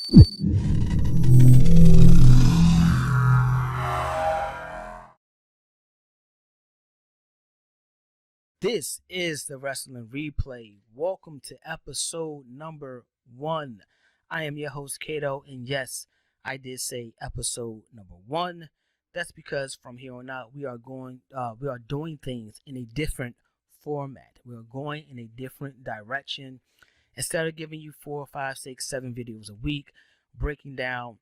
This is the Wrestling Replay. Welcome to episode number 1. I am your host, Cato, and yes, I did say episode number 1. That's because from here on out, we are doing things in a different format. We are going in a different direction. Instead of giving you 4, 5, 6, 7 videos a week, breaking down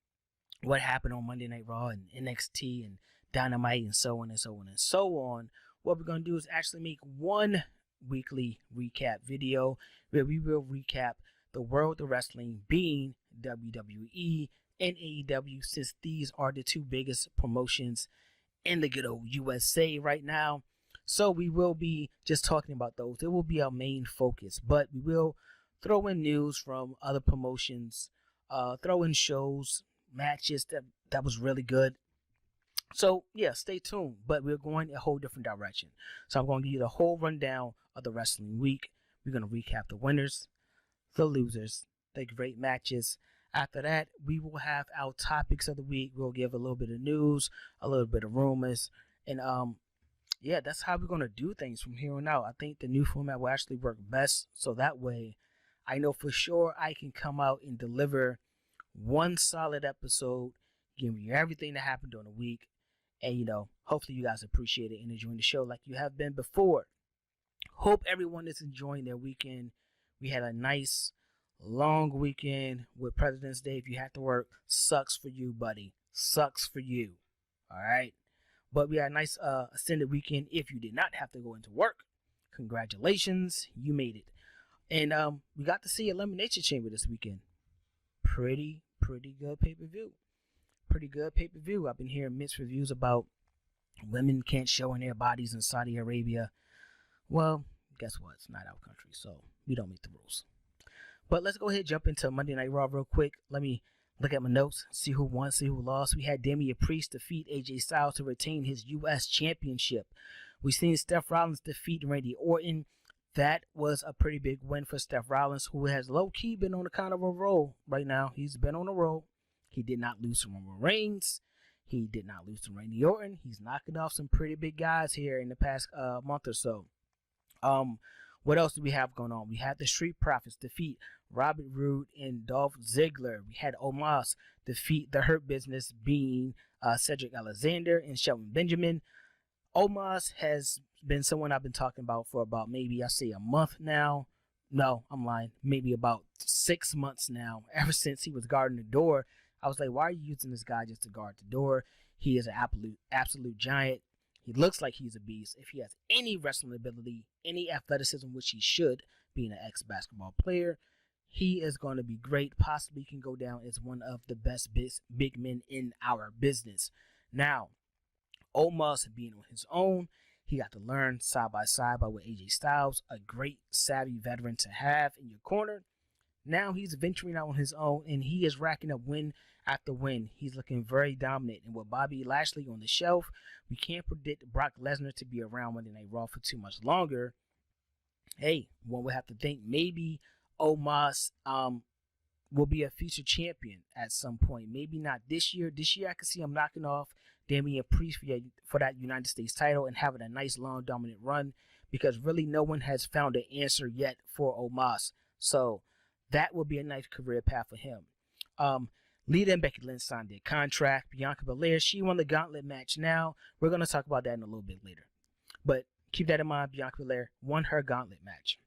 what happened on Monday Night Raw and NXT and Dynamite and so on and so on and so on, what we're going to do is actually make one weekly recap video where we will recap the world of wrestling, being WWE and AEW, since these are the two biggest promotions in the good old USA right now. So we will be just talking about those. It will be our main focus, but we will throw in news from other promotions, throw in shows, matches that was really good. So, yeah, stay tuned, but we're going a whole different direction. So I'm going to give you the whole rundown of the wrestling week. We're going to recap the winners, the losers, the great matches. After that, we will have our topics of the week. We'll give a little bit of news, a little bit of rumors, and yeah, that's how we're going to do things from here on out. I think the new format will actually work best, so that way I know for sure I can come out and deliver one solid episode, giving you everything that happened during the week. And, hopefully you guys appreciate it and enjoying the show like you have been before. Hope everyone is enjoying their weekend. We had a nice, long weekend with President's Day. If you had to work, sucks for you, buddy. Sucks for you. All right? But we had a nice extended weekend. If you did not have to go into work, congratulations. You made it. And we got to see Elimination Chamber this weekend. Pretty good pay-per-view. Pretty good pay-per-view. I've been hearing mixed reviews about women can't show in their bodies in Saudi Arabia. Well, guess what? It's not our country, so we don't make the rules. But let's go ahead and jump into Monday Night Raw real quick. Let me look at my notes, see who won, see who lost. We had Damian Priest defeat AJ Styles to retain his U.S. Championship. We've seen Seth Rollins defeat Randy Orton. That was a pretty big win for Seth Rollins, who has low-key been on a kind of a roll right now. He's been on a roll. He did not lose to Roman Reigns. He did not lose to Randy Orton. He's knocking off some pretty big guys here in the past month or so. What else do we have going on? We had the Street Profits defeat Robert Roode and Dolph Ziggler. We had Omos defeat the Hurt Business, being Cedric Alexander and Shelton Benjamin. Omos has been someone I've been talking about for about maybe, I say, a month now. No, I'm lying. Maybe about 6 months now, ever since he was guarding the door. I was like, why are you using this guy just to guard the door? He is an absolute giant. He looks like he's a beast. If he has any wrestling ability, any athleticism, which he should, being an ex-basketball player, he is going to be great. Possibly can go down as one of the best big men in our business. Now, Omos being on his own, he got to learn side by side with AJ Styles, a great savvy veteran to have in your corner. Now he's venturing out on his own, and he is racking up win after win. He's looking very dominant. And with Bobby Lashley on the shelf, we can't predict Brock Lesnar to be around Monday Night Raw for too much longer. Hey, one would have to think maybe Omos will be a future champion at some point. Maybe not this year. This year I can see him knocking off Damian Priest for that United States title and having a nice long dominant run, because really no one has found an answer yet for Omos. So that will be a nice career path for him. Lita and Becky Lynch signed their contract. Bianca Belair, she won the gauntlet match now. We're going to talk about that in a little bit later. But keep that in mind, Bianca Belair won her gauntlet match.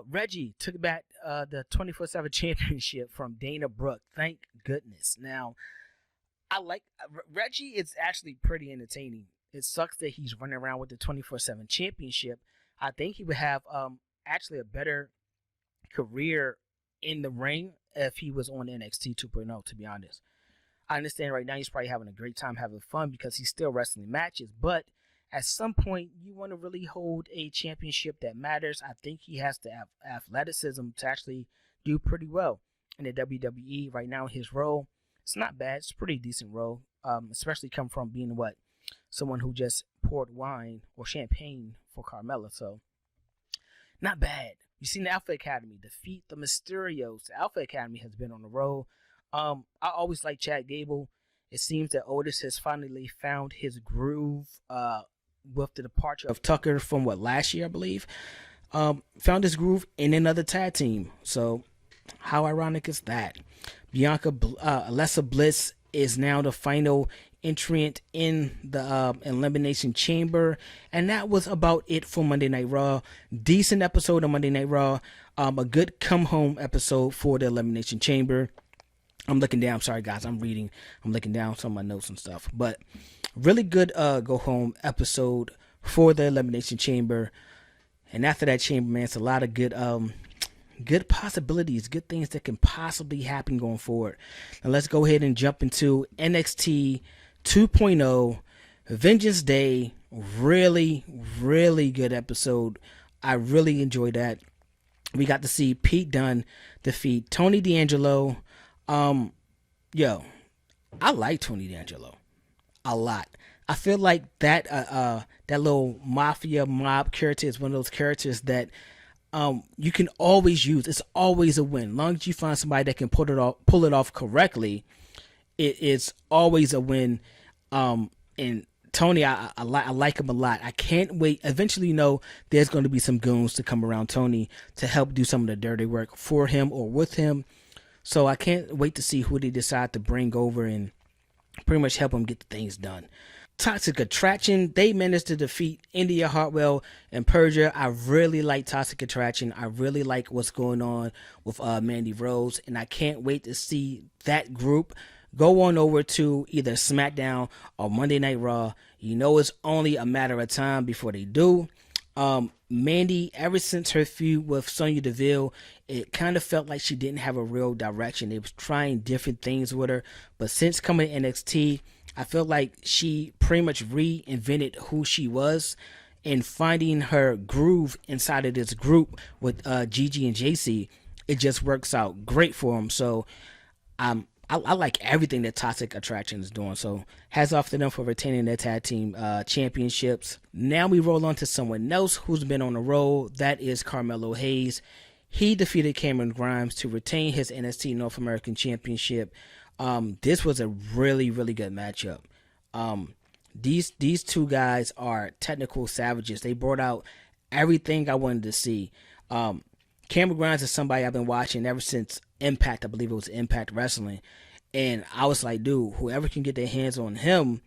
Reggie took back the 24/7 championship from Dana Brooke. Thank goodness. Now, I like Reggie. It's actually pretty entertaining. It sucks that he's running around with the 24/7 championship. I think he would have actually a better career in the ring if he was on NXT 2.0, to be honest. I understand right now he's probably having a great time, having fun, because he's still wrestling matches, but at some point you want to really hold a championship that matters. I think he has to have athleticism to actually do pretty well in the WWE right now. His role, it's not bad. It's a pretty decent role, especially come from being someone who just poured wine or champagne for Carmella. So not bad. You've seen the Alpha Academy defeat the Mysterios. The Alpha Academy has been on the road. I always like Chad Gable. It seems that Otis has finally found his groove with the departure of Tucker from last year, I believe. Found his groove in another tag team. So how ironic is that? Bianca Alexa Bliss is now the final entrant in the Elimination Chamber, and that was about it for Monday Night Raw. Decent episode of Monday Night Raw. A good come home episode for the Elimination Chamber. I'm looking down. Sorry guys, I'm looking down some of my notes and stuff, but really good go home episode for the Elimination Chamber. And after that chamber, man, it's a lot of good possibilities, good things that can possibly happen going forward. Now let's go ahead and jump into NXT 2.0 Vengeance Day. Really good episode. I really enjoyed that. We got to see Pete Dunne defeat Tony D'Angelo. Yo, I like Tony D'Angelo a lot. I feel like that little mafia mob character is one of those characters that you can always use. It's always a win. As long as you find somebody that can pull it off correctly, it is always a win. And Tony, I like him a lot. I can't wait. Eventually, there's going to be some goons to come around Tony to help do some of the dirty work for him or with him. So I can't wait to see who they decide to bring over and pretty much help him get the things done. Toxic Attraction, they managed to defeat India Hartwell and Persia. I really like Toxic Attraction. I really like what's going on with Mandy Rose, and I can't wait to see that group go on over to either SmackDown or Monday Night Raw. It's only a matter of time before they do. Mandy, ever since her feud with Sonya Deville, it kind of felt like she didn't have a real direction. They was trying different things with her, but since coming to NXT, I feel like she pretty much reinvented who she was and finding her groove inside of this group with Gigi and JC. It just works out great for them. So I like everything that Toxic Attraction is doing. So hats off to them for retaining their tag team championships. Now we roll on to someone else who's been on the road. That is Carmelo Hayes. He defeated Cameron Grimes to retain his NXT North American Championship. This was a really good matchup. These two guys are technical savages. They brought out everything I wanted to see. Cameron Grimes is somebody I've been watching ever since Impact. I believe it was Impact Wrestling. And I was like, dude, whoever can get their hands on him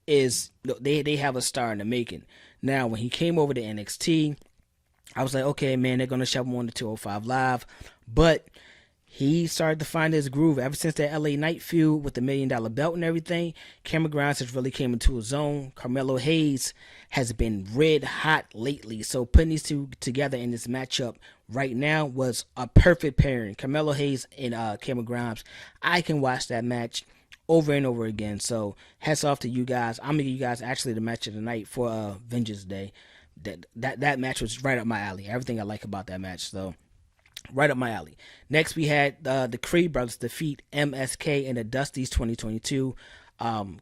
they have a star in the making. Now, when he came over to NXT, I was like, okay, man, they're going to shove him on the 205 Live. But he started to find his groove ever since that LA Knight feud with the $1 Million Belt and everything. Cameron Grimes has really came into his own. Carmelo Hayes has been red hot lately. So putting these two together in this matchup right now was a perfect pairing. Carmelo Hayes and Cameron Grimes. I can watch that match over and over again. So hats off to you guys. I'm gonna give you guys actually the match of the night for Vengeance Day. That match was right up my alley. Everything I like about that match. So right up my alley. Next, we had the Creed brothers defeat MSK in the Dusties 2022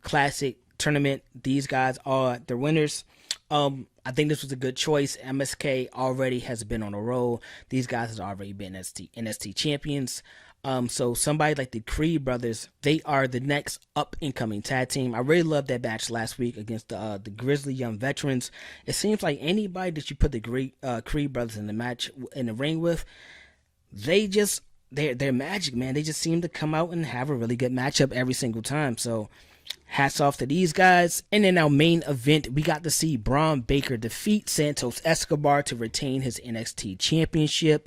Classic Tournament. These guys are the winners. I think this was a good choice. MSK already has been on a roll. These guys have already been NXT champions. So somebody like the Creed brothers, they are the next up-and-coming tag team. I really loved that match last week against the Grizzly Young Veterans. It seems like anybody that you put the Creed brothers in the ring with, they're magic, man. They just seem to come out and have a really good matchup every single time. So hats off to these guys. And in our main event, we got to see Braun Baker defeat Santos Escobar to retain his NXT championship.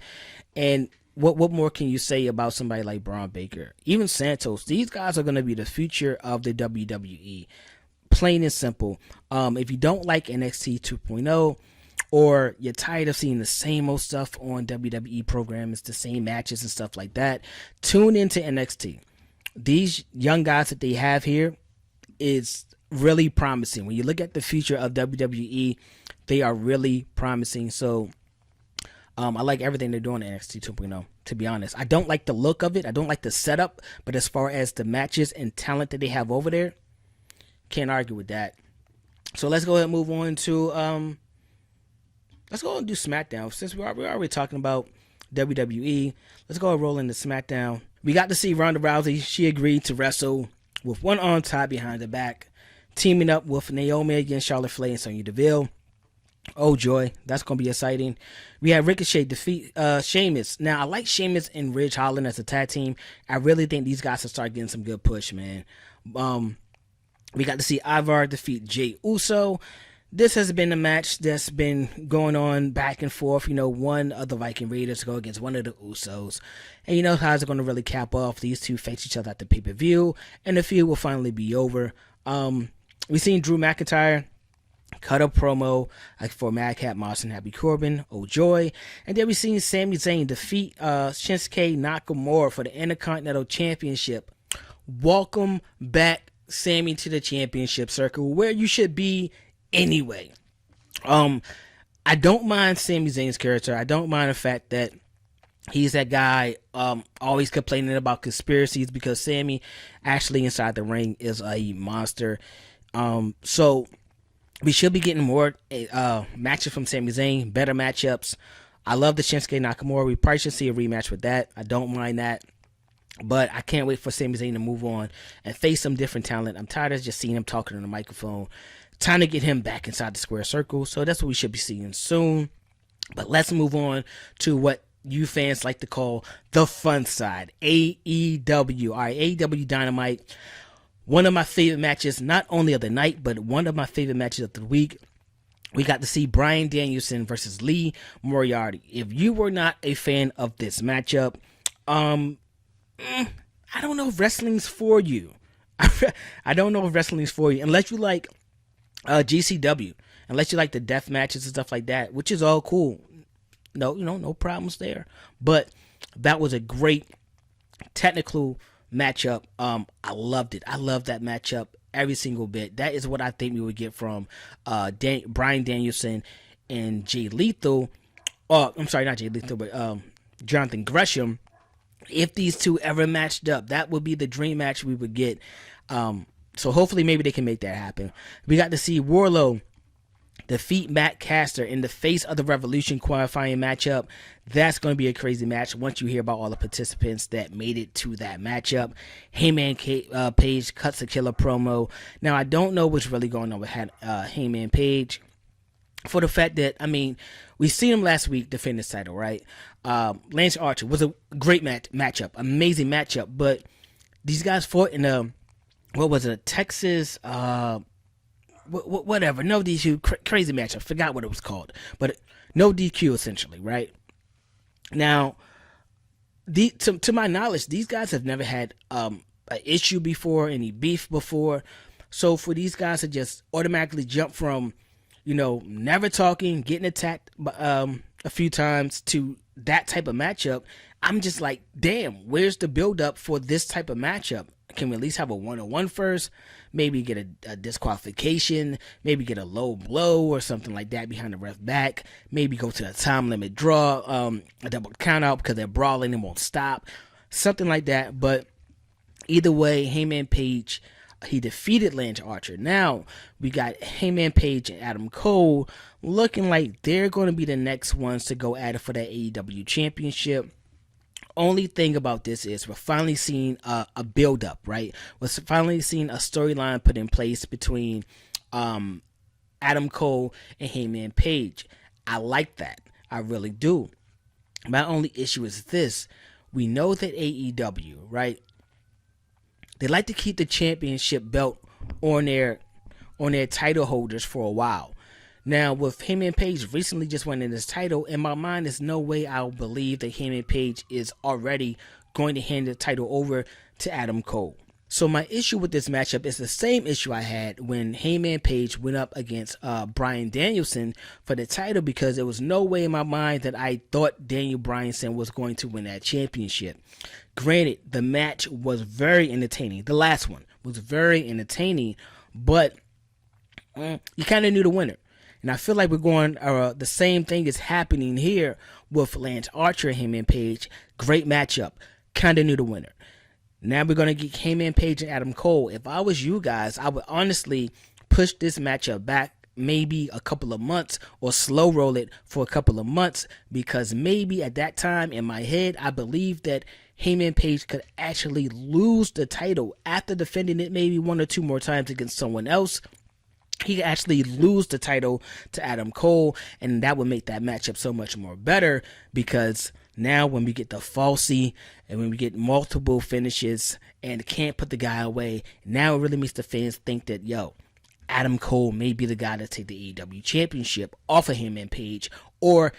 And what more can you say about somebody like Braun Baker? Even Santos, these guys are going to be the future of the WWE. Plain and simple. If you don't like NXT 2.0, or you're tired of seeing the same old stuff on WWE programs, the same matches and stuff like that, tune into NXT. These young guys that they have here is really promising. When you look at the future of WWE, they are really promising. So I like everything they're doing in NXT 2.0, to be honest. I don't like the look of it. I don't like the setup. But as far as the matches and talent that they have over there, can't argue with that. So let's go ahead and move on to let's go and do SmackDown. Since we're already talking about WWE, let's go and roll into SmackDown. We got to see Ronda Rousey. She agreed to wrestle with one arm tied behind her back, teaming up with Naomi against Charlotte Flair and Sonya Deville. Oh joy, that's going to be exciting. We had Ricochet defeat Sheamus. Now, I like Sheamus and Ridge Holland as a tag team. I really think these guys will start getting some good push, man. We got to see Ivar defeat Jey Uso. This has been a match that's been going on back and forth. You know, one of the Viking Raiders go against one of the Usos. And you know how it's going to really cap off. These two face each other at the pay-per-view. And the feud will finally be over. We've seen Drew McIntyre cut a promo for Madcap Moss and Happy Corbin. Oh joy. And then we've seen Sami Zayn defeat Shinsuke Nakamura for the Intercontinental Championship. Welcome back, Sami, to the championship circle, where you should be anyway. I don't mind Sami Zayn's character. I don't mind the fact that he's that guy always complaining about conspiracies, because Sami actually inside the ring is a monster. So we should be getting more matches from Sami Zayn, better matchups. I love the Shinsuke Nakamura. We probably should see a rematch with that. I don't mind that. But I can't wait for Sami Zayn to move on and face some different talent. I'm tired of just seeing him talking on the microphone. Time to get him back inside the square circle. So that's what we should be seeing soon. But let's move on to what you fans like to call the fun side. AEW. All right, AEW Dynamite. One of my favorite matches, not only of the night, but one of my favorite matches of the week. We got to see Bryan Danielson versus Lee Moriarty. If you were not a fan of this matchup, I don't know if wrestling's for you. I don't know if wrestling's for you. Unless you like GCW. Unless you like the death matches and stuff like that, which is all cool. No problems there. But that was a great technical matchup. I loved it. I loved that matchup every single bit. That is what I think we would get from Bryan Danielson and Jay Lethal. I'm sorry, not Jay Lethal, but Jonathan Gresham. If these two ever matched up, that would be the dream match we would get. So hopefully maybe they can make that happen. We got to see Wardlow defeat Matt Caster in the Face of the Revolution qualifying matchup. That's going to be a crazy match once you hear about all the participants that made it to that matchup. Heyman Page cuts a killer promo. Now, I don't know what's really going on with Heyman Page, for the fact that, we seen him last week defend his title, right? Lance Archer was a great matchup, amazing matchup, but these guys fought in a Texas, whatever, no DQ, crazy matchup, forgot what it was called, but no DQ essentially, right? Now, to my knowledge, these guys have never had an issue before, any beef before, so for these guys to just automatically jump from, never talking, getting attacked a few times to that type of matchup, I'm just like, damn, where's the build up for this type of matchup? Can we at least have a one-on-one first? Maybe get a disqualification, maybe get a low blow or something like that behind the ref back, maybe go to a time limit draw, a double count out because they're brawling and won't stop, something like that. But either way, Heyman Page, he defeated Lance Archer. Now we got Heyman Page and Adam Cole looking like they're going to be the next ones to go at it for that AEW championship. Only thing about this is we're finally seeing a build up, right? We're finally seeing a storyline put in place between Adam Cole and Heyman Page. I like that. I really do. My only issue is this. We know that AEW, right? They like to keep the championship belt on their title holders for a while. Now, with Heyman Page recently just winning his title, in my mind, there's no way I'll believe that Heyman Page is already going to hand the title over to Adam Cole. So my issue with this matchup is the same issue I had when Heyman Page went up against Bryan Danielson for the title, because there was no way in my mind that I thought Daniel Bryanson was going to win that championship. Granted, the match was very entertaining. The last one was very entertaining, but you kind of knew the winner. And I feel like we're going, the same thing is happening here with Lance Archer and Heyman Page. Great matchup. Kind of knew the winner. Now we're going to get Heyman Page and Adam Cole. If I was you guys, I would honestly push this matchup back maybe a couple of months, or slow roll it for a couple of months, because maybe at that time in my head I believe that Heyman Page could actually lose the title after defending it maybe one or two more times against someone else. He could actually lose the title to Adam Cole, and that would make that matchup so much more better, because now when we get the falsy and when we get multiple finishes and can't put the guy away, now it really makes the fans think that, Adam Cole may be the guy to take the AEW championship off of Heyman Page, or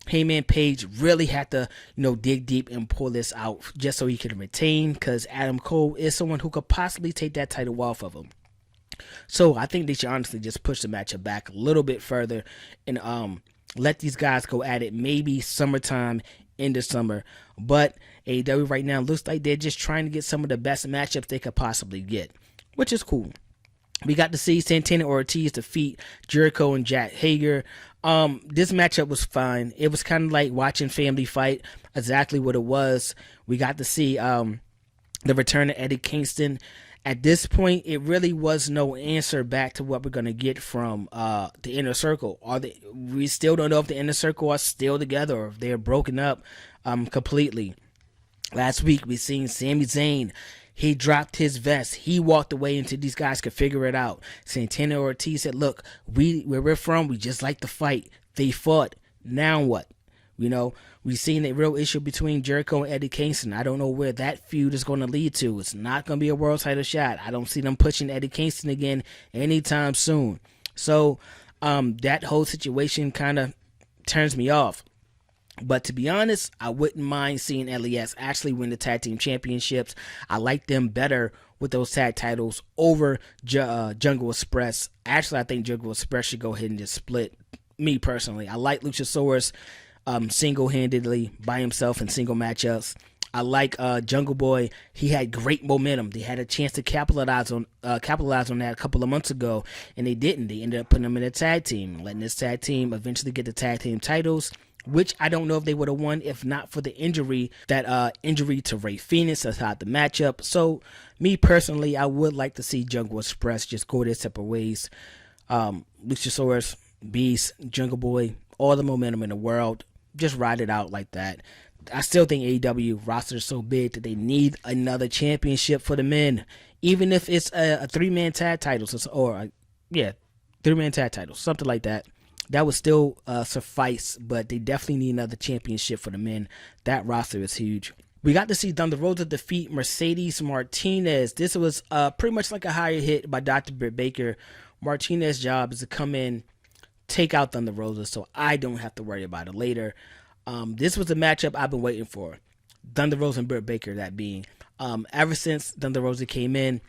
Heyman Page really had to, dig deep and pull this out just so he could retain, because Adam Cole is someone who could possibly take that title off of him. So I think they should honestly just push the matchup back a little bit further and let these guys go at it maybe summertime, in the summer. But AEW right now looks like they're just trying to get some of the best matchups they could possibly get, which is cool. We got to see Santana Ortiz defeat Jericho and Jack Hager. This matchup was fine. It was kind of like watching family fight, exactly what it was. We got to see the return of Eddie Kingston. At this point, it really was no answer back to what we're going to get from the Inner Circle. We still don't know if the Inner Circle are still together or if they're broken up completely. Last week, we seen Sami Zayn. He dropped his vest. He walked away until these guys could figure it out. Santana Ortiz said, look, where we're from, we just like to fight. They fought. Now what? We've seen a real issue between Jericho and Eddie Kingston. I don't know where that feud is going to lead to. It's not going to be a world title shot. I don't see them pushing Eddie Kingston again anytime soon. So that whole situation kind of turns me off. But to be honest, I wouldn't mind seeing LES actually win the tag team championships. I like them better with those tag titles over Jungle Express. Actually, I think Jungle Express should go ahead and just split. Me personally, I like Luchasaurus single-handedly by himself in single matchups. I like Jungle Boy. He had great momentum. They had a chance to capitalize on that a couple of months ago, and they didn't. They ended up putting him in a tag team, letting this tag team eventually get the tag team titles, which I don't know if they would have won if not for the injury to Rey Fenix outside the matchup. So me personally, I would like to see Jungle Express just go their separate ways. Luchasaurus, Beast, Jungle Boy, all the momentum in the world. Just ride it out like that. I still think AEW roster is so big that they need another championship for the men, even if it's a three-man tag titles three-man tag titles, something like that. That would still suffice, but they definitely need another championship for the men. That roster is huge. We got to see Thunder Rosa defeat Mercedes Martinez. This was pretty much like a higher hit by Dr. Britt Baker. Martinez's job is to come in, take out Thunder Rosa, so I don't have to worry about it later. This was the matchup I've been waiting for. Thunder Rosa and Britt Baker, that being. Ever since Thunder Rosa came in,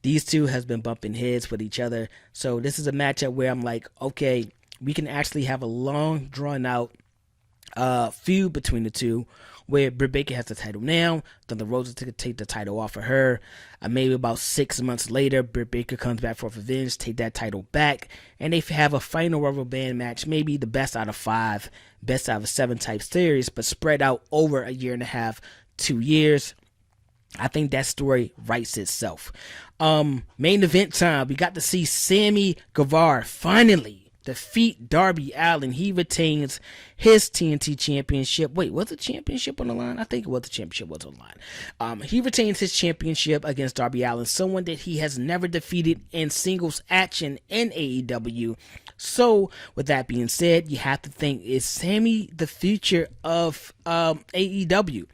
these two has been bumping heads with each other. So this is a matchup where I'm like, okay, we can actually have a long, drawn-out feud between the two, where Britt Baker has the title now. Thunder Rosa could take the title off of her. Maybe about 6 months later, Britt Baker comes back for revenge, take that title back, and they have a final rubber band match, maybe the best out of 5, best out of 7 type series, but spread out over a year and a half, 2 years. I think that story writes itself. Main event time. We got to see Sammy Guevara finally defeat Darby Allin. He retains his TNT championship. Wait, was the championship on the line? I think it was the championship was on the line. He retains his championship against Darby Allin, someone that he has never defeated in singles action in AEW. So, with that being said, you have to think, is Sammy the future of AEW?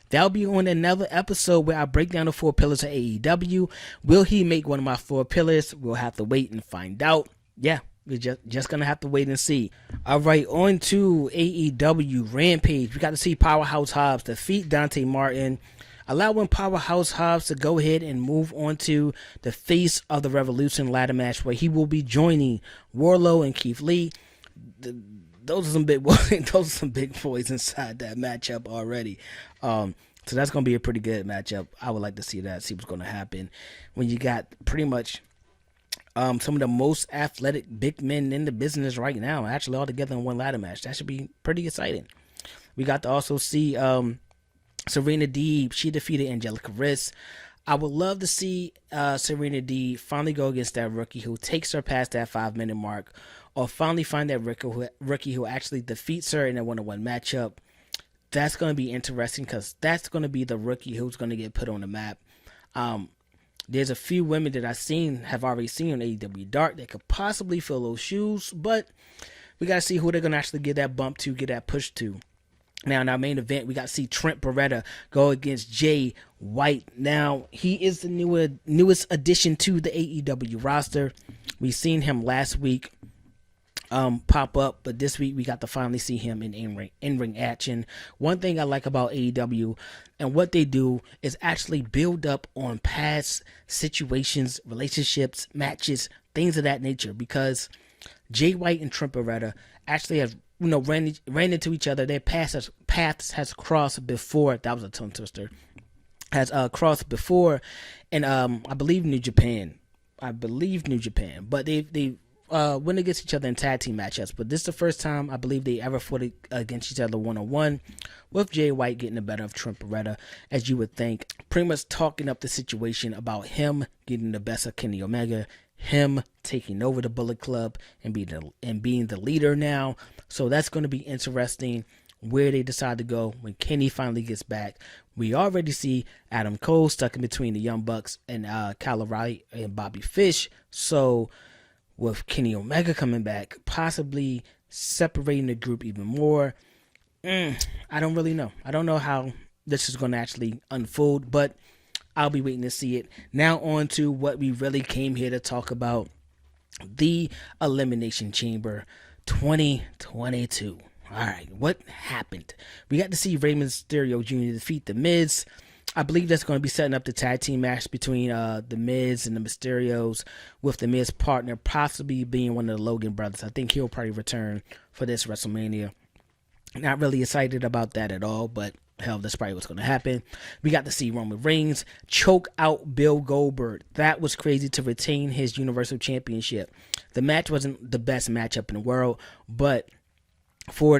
That'll be on another episode where I break down the 4 pillars of AEW. Will he make one of my 4 pillars? We'll have to wait and find out. Yeah. We're just going to have to wait and see. All right, on to AEW Rampage. We got to see Powerhouse Hobbs defeat Dante Martin, allowing Powerhouse Hobbs to go ahead and move on to the Face of the Revolution ladder match, where he will be joining Wardlow and Keith Lee. Those are some big boys inside that matchup already. So that's going to be a pretty good matchup. I would like to see that, see what's going to happen when you got pretty much some of the most athletic big men in the business right now, actually all together in one ladder match. That should be pretty exciting. We got to also see Serena Deeb. She defeated Angelica Riss. I would love to see Serena D finally go against that rookie who takes her past that 5-minute mark, or finally find that rookie who actually defeats her in a one-on-one matchup. That's going to be interesting because that's going to be the rookie who's going to get put on the map. There's a few women that have already seen on AEW Dark that could possibly fill those shoes, but we got to see who they're going to actually get that bump to, get that push to. Now, in our main event, we got to see Trent Beretta go against Jay White. Now, he is the newest addition to the AEW roster. We seen him last week pop up, but this week we got to finally see him in in-ring action. One thing I like about AEW and what they do is actually build up on past situations, relationships, matches, things of that nature, because Jay White and Trent Beretta actually have ran into each other. Their paths has crossed before. That was a tongue twister. Has crossed before, and I believe New Japan. But they went against each other in tag team matchups. But this is the first time I believe they ever fought against each other one-on-one, with Jay White getting the better of Trent Beretta, as you would think, pretty much talking up the situation about him getting the best of Kenny Omega, him taking over the Bullet Club and being the leader now. So that's going to be interesting where they decide to go when Kenny finally gets back. We already see Adam Cole stuck in between the Young Bucks and Kyle O'Reilly and Bobby Fish. So with Kenny Omega coming back, possibly separating the group even more, I don't really know. I don't know how this is going to actually unfold, but I'll be waiting to see it. Now on to what we really came here to talk about, the Elimination Chamber 2022. All right, what happened? We got to see Rey Mysterio Jr. defeat The Miz. I believe that's going to be setting up the tag team match between The Miz and the Mysterios, with The Miz partner possibly being one of the Logan brothers. I think he'll probably return for this WrestleMania. Not really excited about that at all, but hell, that's probably what's going to happen. We got to see Roman Reigns choke out Bill Goldberg. That was crazy, to retain his Universal Championship. The match wasn't the best matchup in the world, but for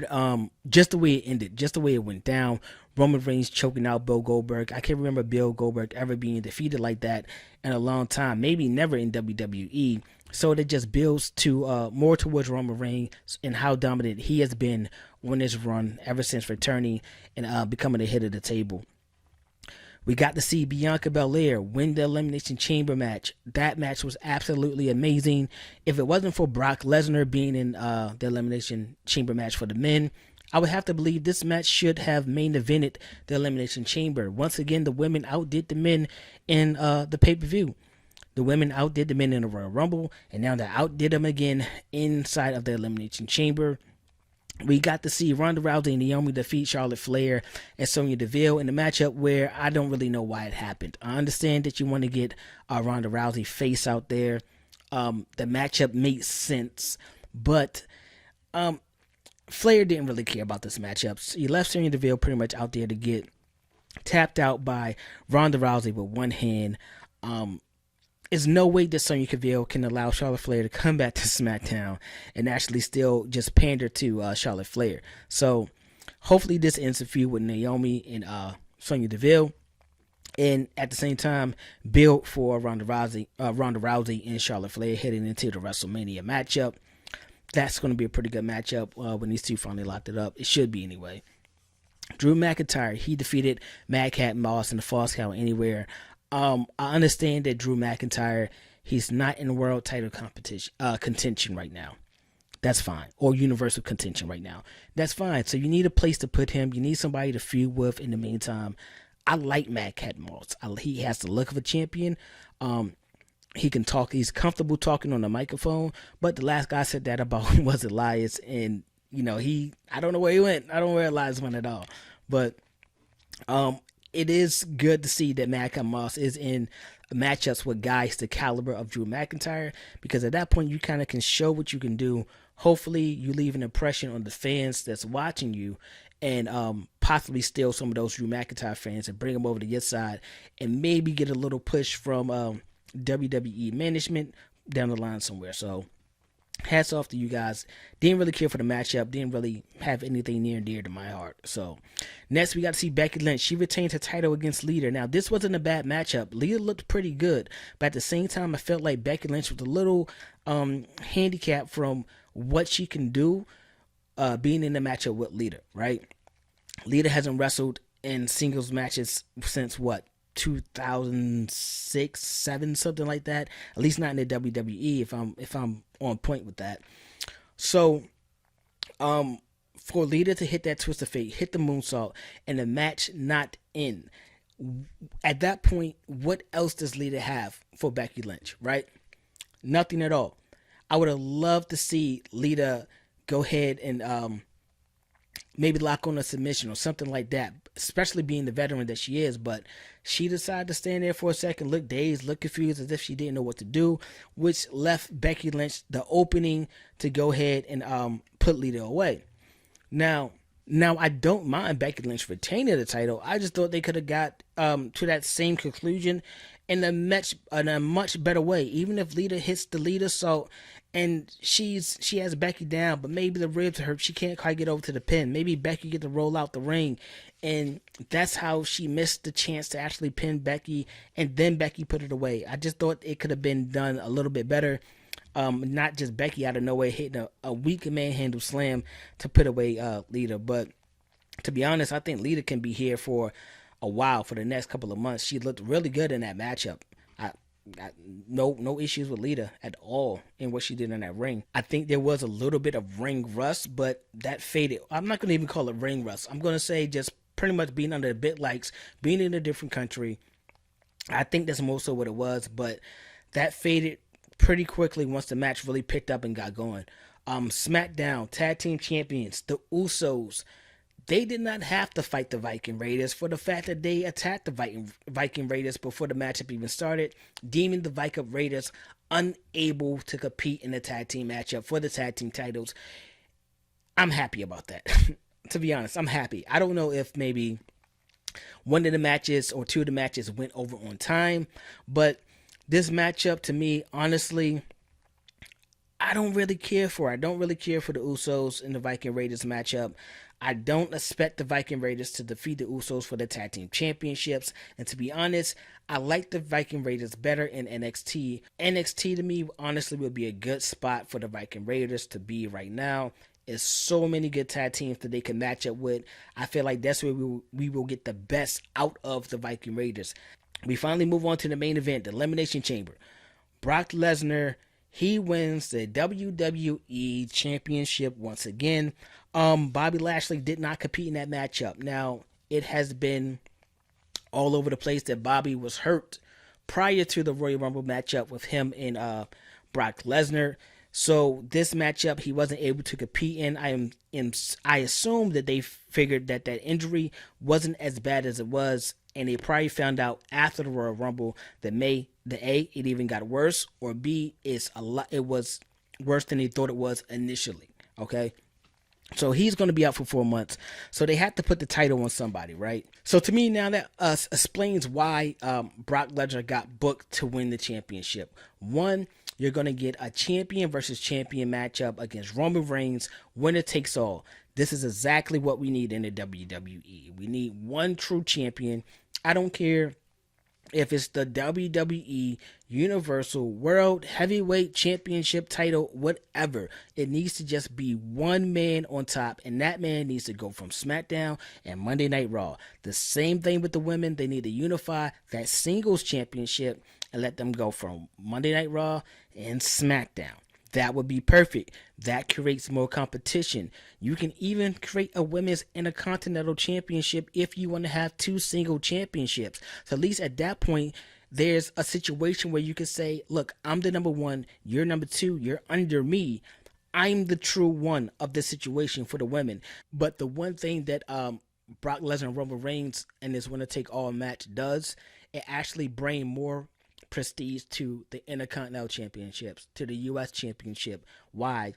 just the way it ended, just the way it went down, Roman Reigns choking out Bill Goldberg. I can't remember Bill Goldberg ever being defeated like that in a long time, maybe never in WWE. So it just builds to more towards Roman Reigns and how dominant he has been on his run ever since returning and becoming the head of the table. We got to see Bianca Belair win the Elimination Chamber match. That match was absolutely amazing. If it wasn't for Brock Lesnar being in the Elimination Chamber match for the men, I would have to believe this match should have main evented the Elimination Chamber. Once again, the women outdid the men in the pay-per-view. The women outdid the men in the Royal Rumble, and now they outdid them again inside of the Elimination Chamber. We got to see Ronda Rousey and Naomi defeat Charlotte Flair and Sonya Deville in a matchup where I don't really know why it happened. I understand that you want to get Ronda Rousey face out there. The matchup makes sense, but Flair didn't really care about this matchup. He left Sonya Deville pretty much out there to get tapped out by Ronda Rousey with one hand. There's no way that Sonya Deville can allow Charlotte Flair to come back to SmackDown and actually still just pander to Charlotte Flair. So hopefully this ends the feud with Naomi and Sonya Deville, and at the same time build for Ronda Rousey and Charlotte Flair heading into the WrestleMania matchup. That's going to be a pretty good matchup when these two finally locked it up. It should be anyway. Drew McIntyre, he defeated Madcap Moss in the Falls Count Anywhere. I understand that Drew McIntyre, he's not in world title contention right now. That's fine. Or universal contention right now. That's fine. So you need a place to put him. You need somebody to feud with in the meantime. I like Madcap Moss. He has the look of a champion. He can talk. He's comfortable talking on the microphone. But the last guy said that about was Elias, and I don't know where he went. I don't know where Elias went at all. But it is good to see that Madcap Moss is in matchups with guys the caliber of Drew McIntyre, because at that point you kind of can show what you can do. Hopefully you leave an impression on the fans that's watching you, and possibly steal some of those Drew McIntyre fans and bring them over to your side, and maybe get a little push from WWE management down the line somewhere. So hats off to you guys. Didn't really care for the matchup. Didn't really have anything near and dear to my heart. So next we got to see Becky Lynch. She retained her title against Lita. Now this wasn't a bad matchup. Lita looked pretty good, but at the same time I felt like Becky Lynch was a little handicapped from what she can do being in the matchup with Lita, right? Lita hasn't wrestled in singles matches since what, 2006, 7, something like that. At least not in the WWE. If I'm on point with that. So, for Lita to hit that twist of fate, hit the moonsault, and the match not end. At that point, what else does Lita have for Becky Lynch, right? Nothing at all. I would have loved to see Lita go ahead and maybe lock on a submission or something like that, especially being the veteran that she is. But she decided to stand there for a second, look dazed, look confused, as if she didn't know what to do, which left Becky Lynch the opening to go ahead and put Lita away. Now I don't mind Becky Lynch retaining the title. I just thought they could have got to that same conclusion in a much better way. Even if Lita hits the Lita salt and she has Becky down, but maybe the ribs hurt, she can't quite get over to the pin. Maybe Becky get to roll out the ring, and that's how she missed the chance to actually pin Becky, and then Becky put it away. I just thought it could have been done a little bit better. Not just Becky out of nowhere hitting a weak manhandle slam to put away Lita. But to be honest, I think Lita can be here for a while, for the next couple of months. She looked really good in that matchup. No issues with Lita at all in what she did in that ring. I think there was a little bit of ring rust, but that faded. I'm not going to even call it ring rust. I'm going to say just pretty much being under the bit likes, being in a different country. I think that's most of what it was, but that faded pretty quickly once the match really picked up and got going. Smackdown, tag team champions, the Usos, they did not have to fight the Viking Raiders for the fact that they attacked the Viking Raiders before the matchup even started, deeming the Viking Raiders unable to compete in the tag team matchup for the tag team titles. I'm happy about that. To be honest, I'm happy. I don't know if maybe one of the matches or two of the matches went over on time, but this matchup, to me, honestly, I don't really care for. I don't really care for the Usos in the Viking Raiders matchup. I don't expect the Viking Raiders to defeat the Usos for the tag team championships. And to be honest, I like the Viking Raiders better in NXT. NXT to me, honestly, would be a good spot for the Viking Raiders to be right now. There's so many good tag teams that they can match up with. I feel like that's where we will get the best out of the Viking Raiders. We finally move on to the main event, the Elimination Chamber. Brock Lesnar, he wins the WWE Championship once again. Bobby Lashley did not compete in that matchup. Now, it has been all over the place that Bobby was hurt prior to the Royal Rumble matchup with him and Brock Lesnar. So this matchup he wasn't able to compete in. I assume that they figured that injury wasn't as bad as it was, and they probably found out after the Royal Rumble that A, it even got worse, or B, it was worse than they thought it was initially. Okay. So he's going to be out for 4 months. So they had to put the title on somebody, right? So to me now that explains why Brock Lesnar got booked to win the championship. One, you're going to get a champion versus champion matchup against Roman Reigns, winner takes all. This is exactly what we need in the WWE. We need one true champion. I don't care if it's the WWE Universal World Heavyweight Championship title, whatever. It needs to just be one man on top, and that man needs to go from SmackDown and Monday Night Raw. The same thing with the women. They need to unify that singles championship and let them go from Monday Night Raw and SmackDown. That would be perfect. That creates more competition. You can even create a women's intercontinental championship if you want to have two single championships. So at least at that point, there's a situation where you can say, look, I'm the number one, you're number two, you're under me. I'm the true one of this situation for the women. But the one thing that Brock Lesnar and Roman Reigns in this winner take all match does, it actually bring more prestige to the Intercontinental Championships, to the U.S. Championship. Why?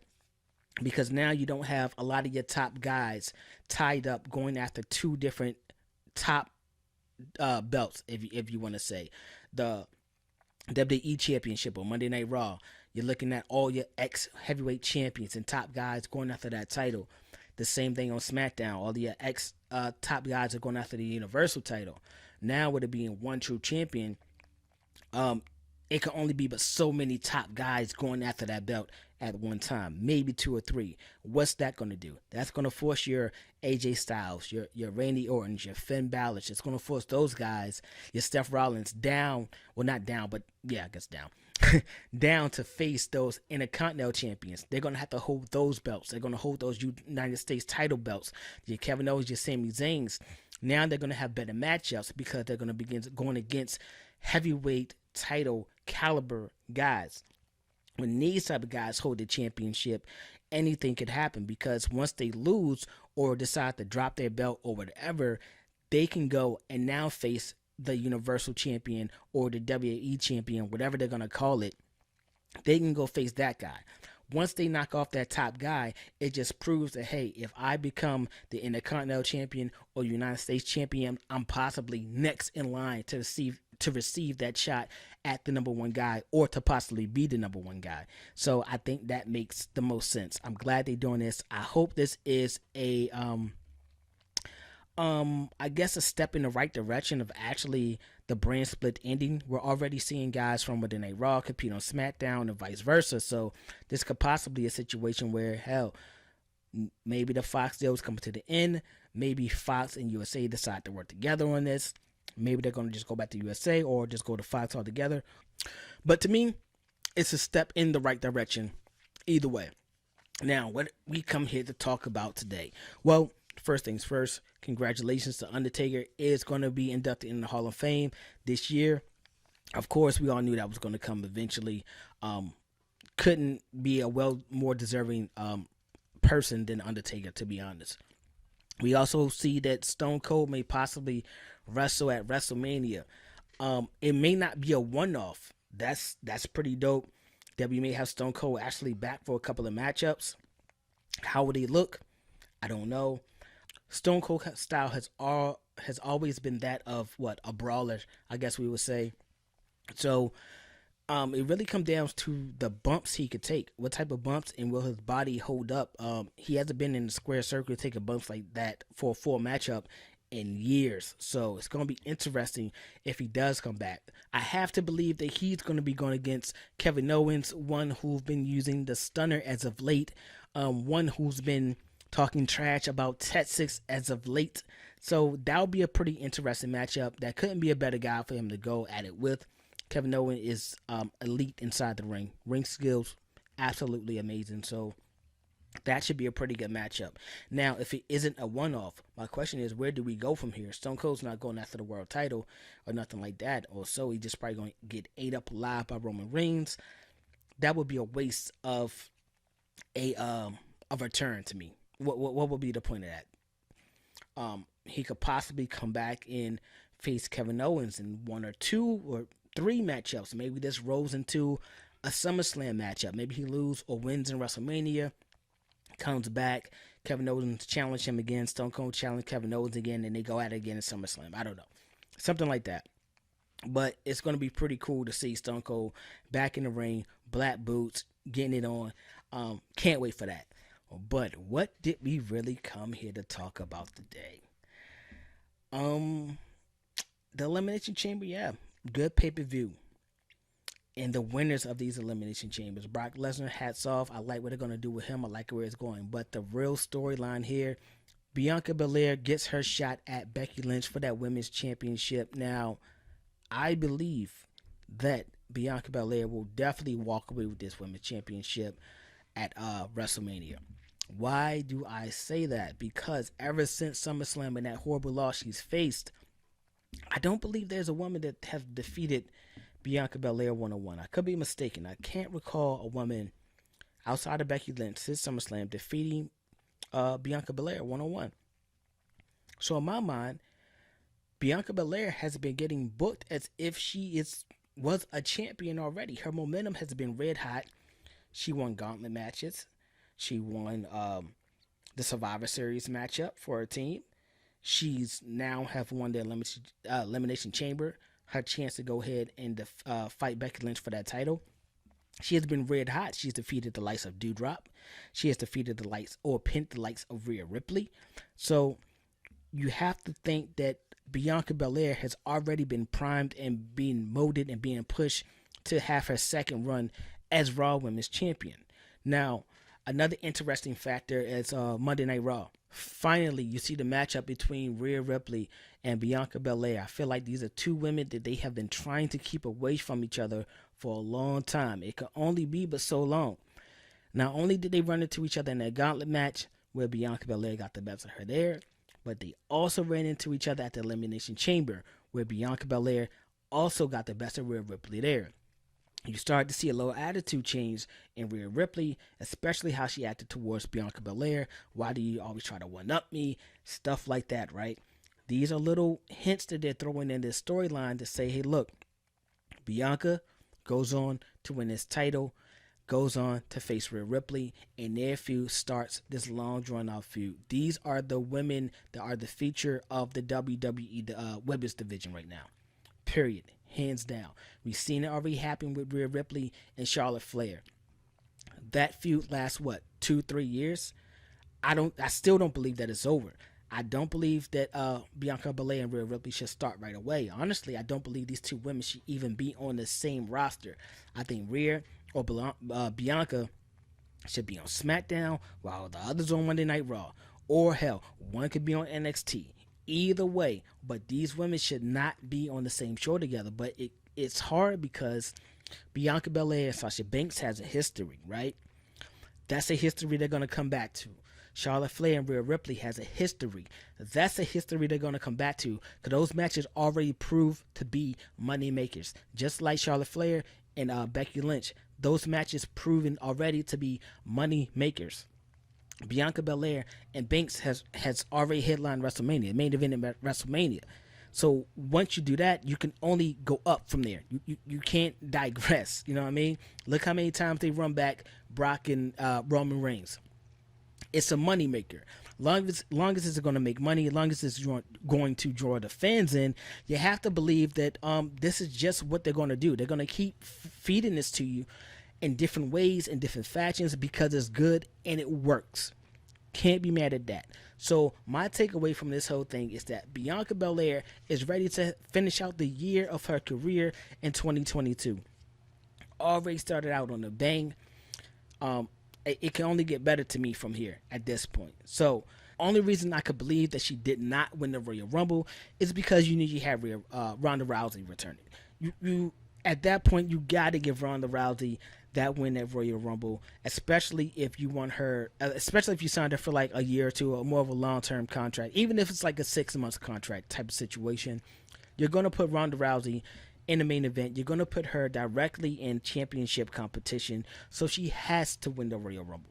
Because now you don't have a lot of your top guys tied up going after two different top belts, if you want to say. The WWE Championship on Monday Night Raw, You're looking at all your ex-heavyweight champions and top guys going after that title. The same thing on SmackDown. All your ex-top guys are going after the Universal title. Now, with it being one true champion, it can only be but so many top guys going after that belt at one time, maybe 2 or 3. What's that going to do? That's going to force your AJ Styles, your Randy Ortons, your Finn Balor. It's going to force those guys, your Seth Rollins, down. Well, not down, but yeah, I guess down. Down to face those Intercontinental champions. They're going to have to hold those belts. They're going to hold those United States title belts. Your Kevin Owens, your Sami Zayn's. Now they're going to have better matchups because they're going to begin going against heavyweight title caliber guys. When these type of guys hold the championship, anything could happen, because once they lose or decide to drop their belt or whatever, they can go and now face the Universal Champion or the WWE Champion, whatever they're going to call it. They can go face that guy. Once they knock off that top guy, it just proves that, hey, if I become the Intercontinental Champion or United States Champion, I'm possibly next in line to receive that shot at the number one guy, or to possibly be the number one guy. So I think that makes the most sense. I'm glad they're doing this. I hope this is a I guess a step in the right direction of actually the brand split ending. We're already seeing guys from within a Raw compete on SmackDown and vice versa. So this could possibly be a situation where, hell, maybe the Fox deal is coming to the end. Maybe Fox and USA decide to work together on this. Maybe they're going to just go back to USA or just go to Fox altogether. But to me, it's a step in the right direction either way. Now, what we come here to talk about today? Well, first things first, congratulations to Undertaker is going to be inducted in the Hall of Fame this year. Of course, we all knew that was going to come eventually. Couldn't be a more deserving person than Undertaker, to be honest. We also see that Stone Cold may possibly wrestle at WrestleMania. It may not be a one-off. That's pretty dope that we may have Stone Cold actually back for a couple of matchups. How would he look? I don't know. Stone Cold style has always been that of a brawler, I guess we would say. So it really comes down to the bumps he could take. What type of bumps, and will his body hold up? He hasn't been in the square circle taking bumps like that for a full matchup in years. So it's going to be interesting if he does come back. I have to believe that he's going to be going against Kevin Owens, one who's been using the stunner as of late, one who's been talking trash about Texas as of late. So that'll be a pretty interesting matchup. That couldn't be a better guy for him to go at it with. Kevin Owens is elite inside the ring. Ring skills, absolutely amazing. So that should be a pretty good matchup. Now, if it isn't a one-off, my question is, where do we go from here? Stone Cold's not going after the world title or nothing like that. Or so he's just probably going to get ate up alive by Roman Reigns. That would be a waste of a return to me. What would be the point of that? He could possibly come back and face Kevin Owens in 1 or 2 or 3 matchups. Maybe this rolls into a SummerSlam matchup. Maybe he loses or wins in WrestleMania, comes back, Kevin Owens challenge him again, Stone Cold challenge Kevin Owens again, and they go at it again in SummerSlam. I don't know. Something like that. But it's going to be pretty cool to see Stone Cold back in the ring, black boots, getting it on. Can't wait for that. But what did we really come here to talk about today? The Elimination Chamber, yeah. Good pay-per-view. And the winners of these Elimination Chambers. Brock Lesnar, hats off. I like what they're going to do with him. I like where it's going. But the real storyline here, Bianca Belair gets her shot at Becky Lynch for that women's championship. Now, I believe that Bianca Belair will definitely walk away with this women's championship at WrestleMania. Why do I say that? Because ever since SummerSlam and that horrible loss she's faced, I don't believe there's a woman that has defeated Bianca Belair one-on-one. I could be mistaken. I can't recall a woman outside of Becky Lynch since SummerSlam defeating Bianca Belair one-on-one. So in my mind, Bianca Belair has been getting booked as if she was a champion already. Her momentum has been red hot. She won gauntlet matches. She won the Survivor Series matchup for her team. She's now have won the Elimination Chamber. Her chance to go ahead and fight Becky Lynch for that title. She has been red hot. She's defeated the likes of Doudrop. She has defeated the likes or pinned the likes of Rhea Ripley. So you have to think that Bianca Belair has already been primed and being molded and being pushed to have her second run as Raw Women's Champion. Now, another interesting factor is Monday Night Raw. Finally, you see the matchup between Rhea Ripley and Bianca Belair. I feel like these are two women that they have been trying to keep away from each other for a long time. It could only be but so long. Not only did they run into each other in that gauntlet match where Bianca Belair got the best of her there, but they also ran into each other at the Elimination Chamber where Bianca Belair also got the best of Rhea Ripley there. You start to see a little attitude change in Rhea Ripley, especially how she acted towards Bianca Belair. Why do you always try to one-up me? Stuff like that, right? These are little hints that they're throwing in this storyline to say, hey, look, Bianca goes on to win this title, goes on to face Rhea Ripley, and their feud starts this long drawn-out feud. These are the women that are the feature of the WWE Women's Division right now. Period. Hands down. We've seen it already happen with Rhea Ripley and Charlotte Flair. That feud lasts, 2-3 years? I still don't believe that it's over. I don't believe that Bianca Belair and Rhea Ripley should start right away. Honestly, I don't believe these two women should even be on the same roster. I think Rhea or Bianca should be on Smackdown while the others on Monday Night Raw. Or hell, one could be on NXT. Either way, but these women should not be on the same show together. But it's hard because Bianca Belair and Sasha Banks has a history, right? That's a history they're going to come back to. Charlotte Flair and Rhea Ripley has a history. That's a history they're going to come back to because those matches already proved to be money makers. Just like Charlotte Flair and Becky Lynch, those matches proven already to be money makers. Bianca Belair and Banks has already headlined WrestleMania, main event at WrestleMania. So once you do that, you can only go up from there. You can't digress. You know what I mean? Look how many times they run back Brock and Roman Reigns. It's a money maker. Long as it's going to make money, as long as it's going to draw the fans in, you have to believe that this is just what they're going to do. They're going to keep feeding this to you in different ways, in different fashions, because it's good and it works. Can't be mad at that. So my takeaway from this whole thing is that Bianca Belair is ready to finish out the year of her career in 2022. Already started out on a bang. It can only get better to me from here at this point. So only reason I could believe that she did not win the Royal Rumble is because you knew you had Ronda Rousey returning. You at that point you got to give Ronda Rousey that win at Royal Rumble, especially if you want her, especially if you signed her for like a year or two or more of a long-term contract, even if it's like a 6-month contract type of situation. You're going to put Ronda Rousey in the main event. You're going to put her directly in championship competition, so she has to win the Royal Rumble.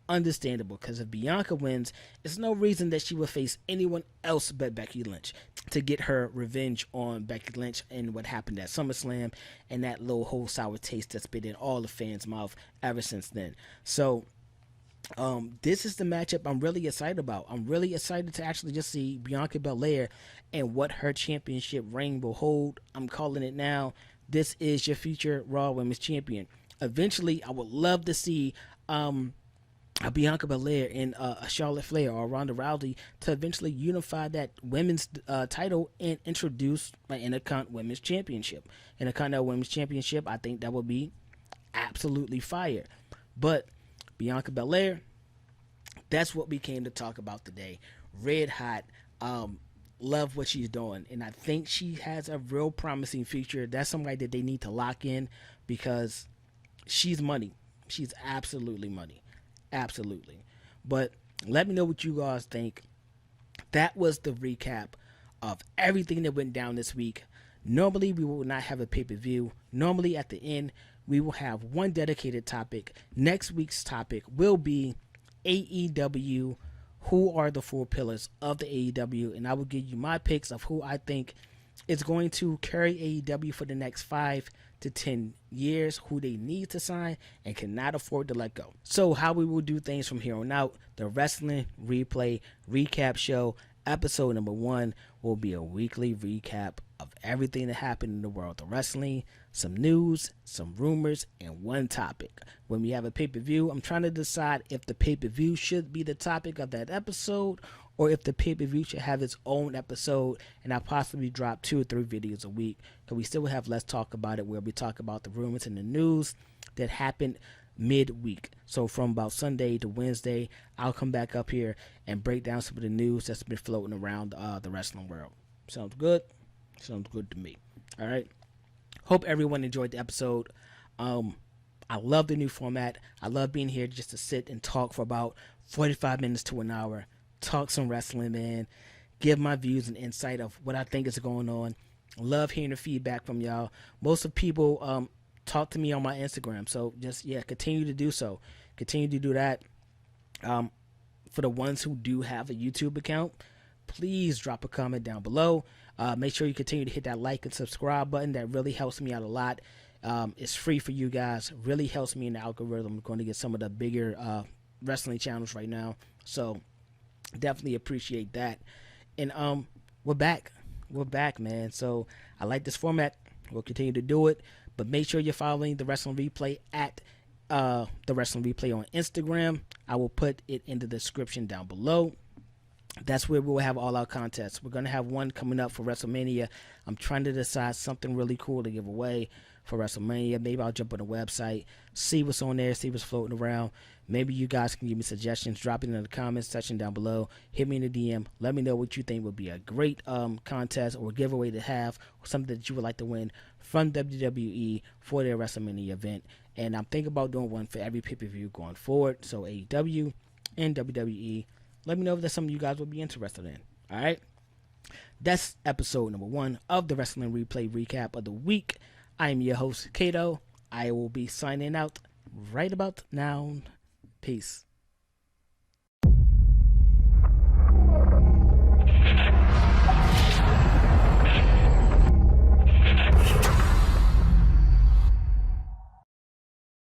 Understandable, because if Bianca wins, there's no reason that she would face anyone else but Becky Lynch to get her revenge on Becky Lynch and what happened at SummerSlam and that little whole sour taste that's been in all the fans' mouth ever since then. So this is the matchup I'm really excited about. I'm really excited to actually just see Bianca Belair and what her championship reign will hold. I'm calling it now. This is your future Raw Women's Champion. Eventually, I would love to see Bianca Belair and Charlotte Flair or Ronda Rousey to eventually unify that women's title and introduce an Intercontinental Women's Championship. Intercontinental Women's Championship, I think that would be absolutely fire. But Bianca Belair, that's what we came to talk about today. Red hot. Love what she's doing. And I think she has a real promising future. That's somebody that they need to lock in because she's money. She's absolutely money. Absolutely. But let me know what you guys think. That was the recap of everything that went down this week. Normally, we will not have a pay-per-view. Normally, at the end, we will have one dedicated topic. Next week's topic will be AEW. Who are the 4 pillars of the AEW? And I will give you my picks of who I think is going to carry AEW for the next 5 to 10 years, who they need to sign and cannot afford to let go. So how we will do things from here on out, the Wrestling Replay Recap Show Episode number 1 will be a weekly recap of everything that happened in the world of wrestling, some news, some rumors, and one topic. When we have a pay-per-view, I'm trying to decide if the pay-per-view should be the topic of that episode or if the pay-per-view should have its own episode and I'll possibly drop 2 or 3 videos a week because we still have Let's Talk About It where we talk about the rumors and the news that happened midweek. So from about Sunday to Wednesday, I'll come back up here and break down some of the news that's been floating around the wrestling world. Sounds good? Sounds good to me. All right. Hope everyone enjoyed the episode. I love the new format. I love being here just to sit and talk for about 45 minutes to an hour. Talk some wrestling, man. Give my views and insight of what I think is going on. Love hearing the feedback from y'all. Most of people talk to me on my Instagram, so just continue to do so. Continue to do that. For the ones who do have a YouTube account, please drop a comment down below. Make sure you continue to hit that like and subscribe button. That really helps me out a lot. It's free for you guys. Really helps me in the algorithm. I'm going to get some of the bigger wrestling channels right now, so definitely appreciate that. And we're back, man. So I like this format. We'll continue to do it. But make sure you're following the Wrestling Replay at the Wrestling Replay on Instagram. I will put it in the description down below. That's where we'll have all our contests. We're going to have one coming up for WrestleMania. I'm trying to decide something really cool to give away for WrestleMania. Maybe I'll jump on the website, see what's on there, see what's floating around. Maybe you guys can give me suggestions. Drop it in the comments section down below. Hit me in the DM. Let me know what you think would be a great contest or giveaway to have, or something that you would like to win from WWE for their WrestleMania event. And I'm thinking about doing one for every pay-per-view going forward. So AEW and WWE. Let me know if that's something you guys would be interested in. All right? That's episode number 1 of the Wrestling Replay Recap of the week. I am your host, Cato. I will be signing out right about now. Peace.